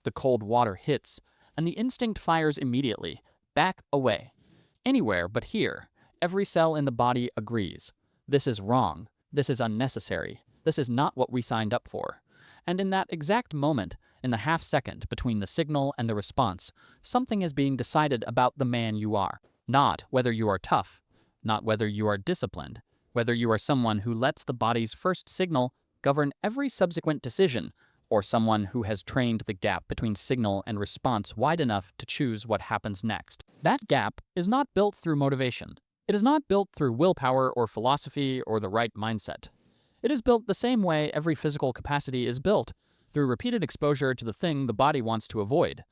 The cold water hits, and the instinct fires immediately. Back away. Anywhere but here. Every cell in the body agrees. This is wrong. This is unnecessary. This is not what we signed up for. And in that exact moment, in the half second between the signal and the response, something is being decided about the man you are. Not whether you are tough, not whether you are disciplined, whether you are someone who lets the body's first signal govern every subsequent decision, or someone who has trained the gap between signal and response wide enough to choose what happens next. That gap is not built through motivation. It is not built through willpower or philosophy or the right mindset. It is built the same way every physical capacity is built, through repeated exposure to the thing the body wants to avoid,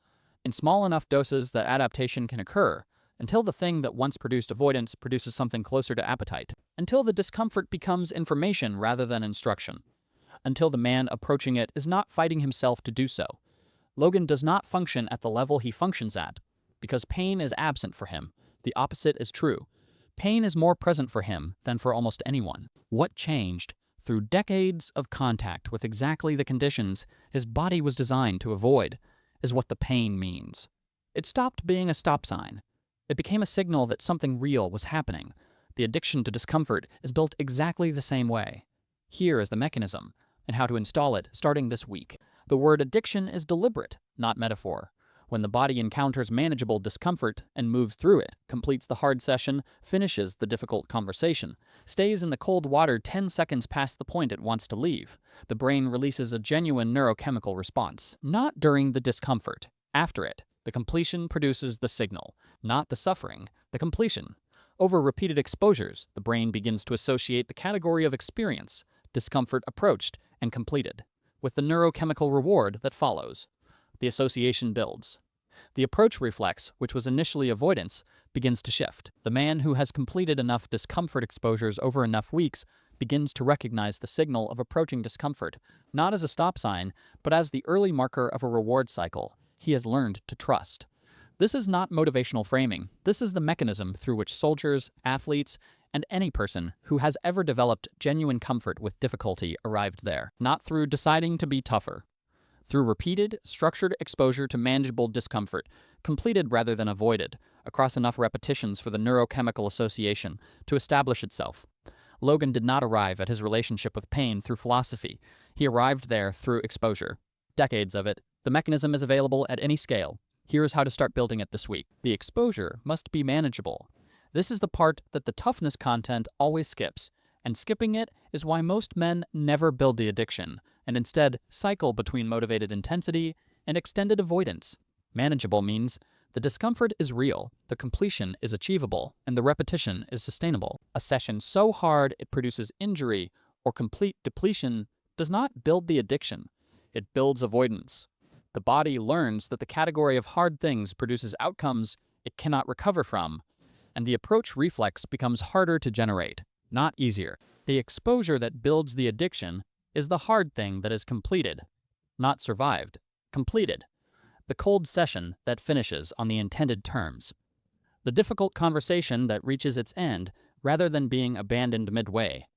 in small enough doses that adaptation can occur, until the thing that once produced avoidance produces something closer to appetite, until the discomfort becomes information rather than instruction, until the man approaching it is not fighting himself to do so. Logan does not function at the level he functions at, because pain is absent for him. The opposite is true. Pain is more present for him than for almost anyone. What changed? Through decades of contact with exactly the conditions his body was designed to avoid, is what the pain means. It stopped being a stop sign. It became a signal that something real was happening. The addiction to discomfort is built exactly the same way. Here is the mechanism, and how to install it starting this week. The word addiction is deliberate, not metaphor. When the body encounters manageable discomfort and moves through it, completes the hard session, finishes the difficult conversation, stays in the cold water 10 seconds past the point it wants to leave, the brain releases a genuine neurochemical response. Not during the discomfort. After it, the completion produces the signal, not the suffering, the completion. Over repeated exposures, the brain begins to associate the category of experience, discomfort approached and completed, with the neurochemical reward that follows. The association builds. The approach reflex, which was initially avoidance, begins to shift. The man who has completed enough discomfort exposures over enough weeks begins to recognize the signal of approaching discomfort, not as a stop sign, but as the early marker of a reward cycle he has learned to trust. This is not motivational framing. This is the mechanism through which soldiers, athletes, and any person who has ever developed genuine comfort with difficulty arrived there. Not through deciding to be tougher. Through repeated, structured exposure to manageable discomfort, completed rather than avoided, across enough repetitions for the neurochemical association to establish itself. Logan did not arrive at his relationship with pain through philosophy. He arrived there through exposure. Decades of it. The mechanism is available at any scale. Here is how to start building it this week. The exposure must be manageable. This is the part that the toughness content always skips, and skipping it is why most men never build the addiction, and instead cycle between motivated intensity and extended avoidance. Manageable means the discomfort is real, the completion is achievable, and the repetition is sustainable. A session so hard it produces injury or complete depletion does not build the addiction, it builds avoidance. The body learns that the category of hard things produces outcomes it cannot recover from, and the approach reflex becomes harder to generate, not easier. The exposure that builds the addiction is the hard thing that is completed, not survived, completed. The cold session that finishes on the intended terms. The difficult conversation that reaches its end rather than being abandoned midway.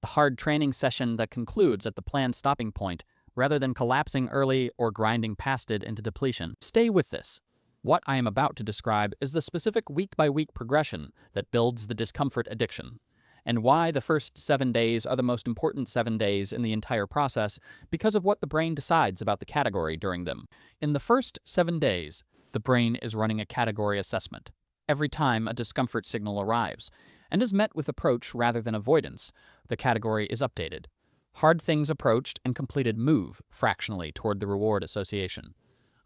The hard training session that concludes at the planned stopping point rather than collapsing early or grinding past it into depletion. Stay with this. What I am about to describe is the specific week-by-week progression that builds the discomfort addiction, and why the first 7 days are the most important 7 days in the entire process because of what the brain decides about the category during them. In the first 7 days, the brain is running a category assessment. Every time a discomfort signal arrives, and is met with approach rather than avoidance, the category is updated. Hard things approached and completed move fractionally toward the reward association.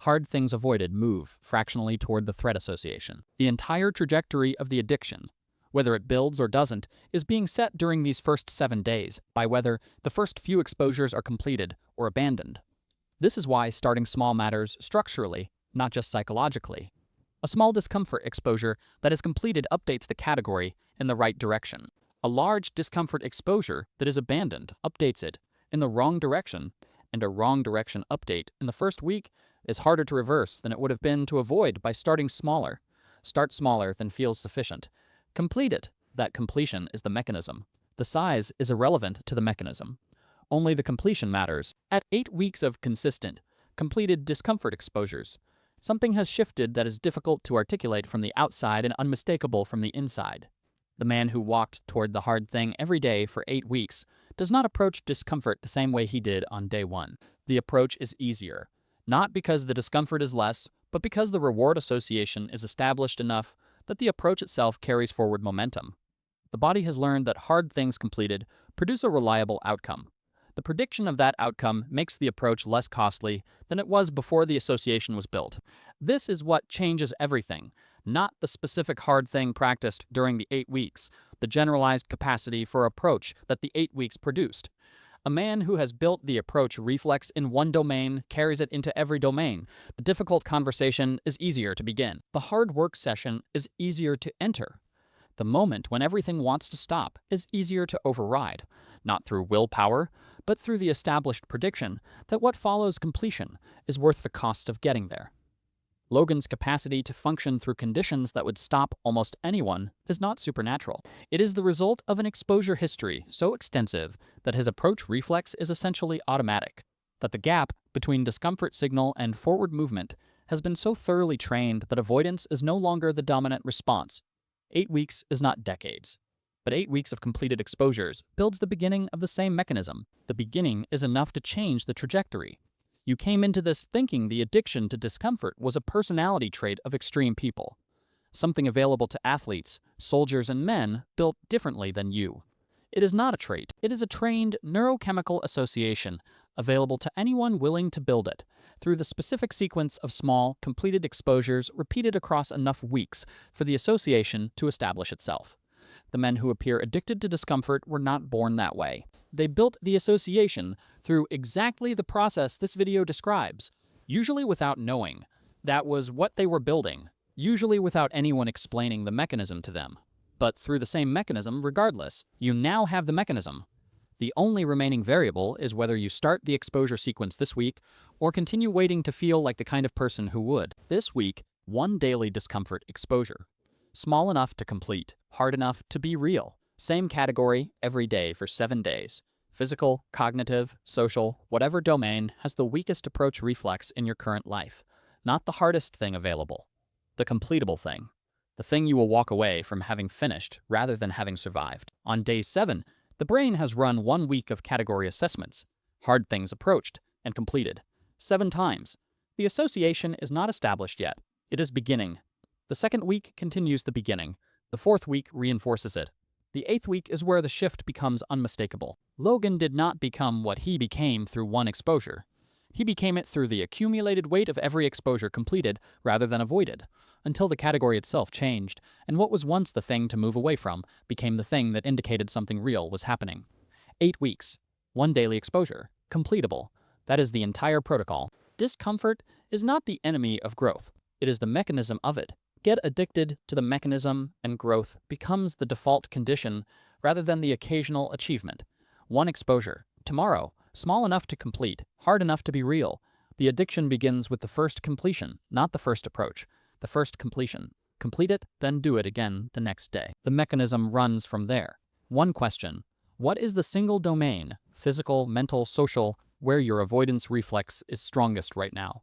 Hard things avoided move fractionally toward the threat association. The entire trajectory of the addiction, whether it builds or doesn't, is being set during these first 7 days by whether the first few exposures are completed or abandoned. This is why starting small matters structurally, not just psychologically. A small discomfort exposure that is completed updates the category in the right direction. A large discomfort exposure that is abandoned updates it in the wrong direction, and a wrong direction update in the first week is harder to reverse than it would have been to avoid by starting smaller. Start smaller than feels sufficient. Complete it. That completion is the mechanism. The size is irrelevant to the mechanism. Only the completion matters. At 8 weeks of consistent, completed discomfort exposures. Something has shifted that is difficult to articulate from the outside and unmistakable from the inside. The man who walked toward the hard thing every day for 8 weeks does not approach discomfort the same way he did on day 1. The approach is easier, not because the discomfort is less, but because the reward association is established enough that the approach itself carries forward momentum. The body has learned that hard things completed produce a reliable outcome. The prediction of that outcome makes the approach less costly than it was before the association was built. This is what changes everything, not the specific hard thing practiced during the 8 weeks, the generalized capacity for approach that the 8 weeks produced. A man who has built the approach reflex in one domain carries it into every domain. The difficult conversation is easier to begin. The hard work session is easier to enter. The moment when everything wants to stop is easier to override, not through willpower, but through the established prediction that what follows completion is worth the cost of getting there. Logan's capacity to function through conditions that would stop almost anyone is not supernatural. It is the result of an exposure history so extensive that his approach reflex is essentially automatic, that the gap between discomfort signal and forward movement has been so thoroughly trained that avoidance is no longer the dominant response. 8 weeks is not decades, but 8 weeks of completed exposures builds the beginning of the same mechanism. The beginning is enough to change the trajectory. You came into this thinking the addiction to discomfort was a personality trait of extreme people, something available to athletes, soldiers, and men built differently than you. It is not a trait. It is a trained neurochemical association available to anyone willing to build it through the specific sequence of small, completed exposures repeated across enough weeks for the association to establish itself. The men who appear addicted to discomfort were not born that way. They built the association through exactly the process this video describes, usually without knowing. That was what they were building, usually without anyone explaining the mechanism to them. But through the same mechanism regardless, you now have the mechanism. The only remaining variable is whether you start the exposure sequence this week or continue waiting to feel like the kind of person who would. This week, 1 daily discomfort exposure. Small enough to complete, hard enough to be real. Same category every day for 7 days. Physical, cognitive, social, whatever domain has the weakest approach reflex in your current life. Not the hardest thing available. The completable thing. The thing you will walk away from having finished rather than having survived. On day 7, the brain has run 1 week of category assessments. Hard things approached and completed. 7 times. The association is not established yet. It is beginning. The 2nd week continues the beginning. The 4th week reinforces it. The 8th week is where the shift becomes unmistakable. Logan did not become what he became through 1 exposure. He became it through the accumulated weight of every exposure completed rather than avoided, until the category itself changed, and what was once the thing to move away from became the thing that indicated something real was happening. 8 weeks, 1 daily exposure, completable. That is the entire protocol. Discomfort is not the enemy of growth. It is the mechanism of it. Get addicted to the mechanism, and growth becomes the default condition rather than the occasional achievement. 1 exposure, tomorrow, small enough to complete, hard enough to be real. The addiction begins with the first completion, not the first approach. The first completion. Complete it, then do it again the next day. The mechanism runs from there. 1 question. What is the single domain, physical, mental, social, where your avoidance reflex is strongest right now?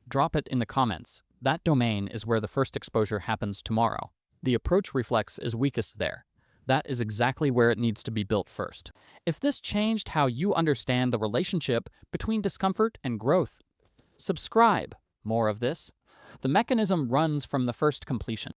Drop it in the comments. That domain is where the first exposure happens tomorrow. The approach reflex is weakest there. That is exactly where it needs to be built first. If this changed how you understand the relationship between discomfort and growth, subscribe. More of this. The mechanism runs from the first completion.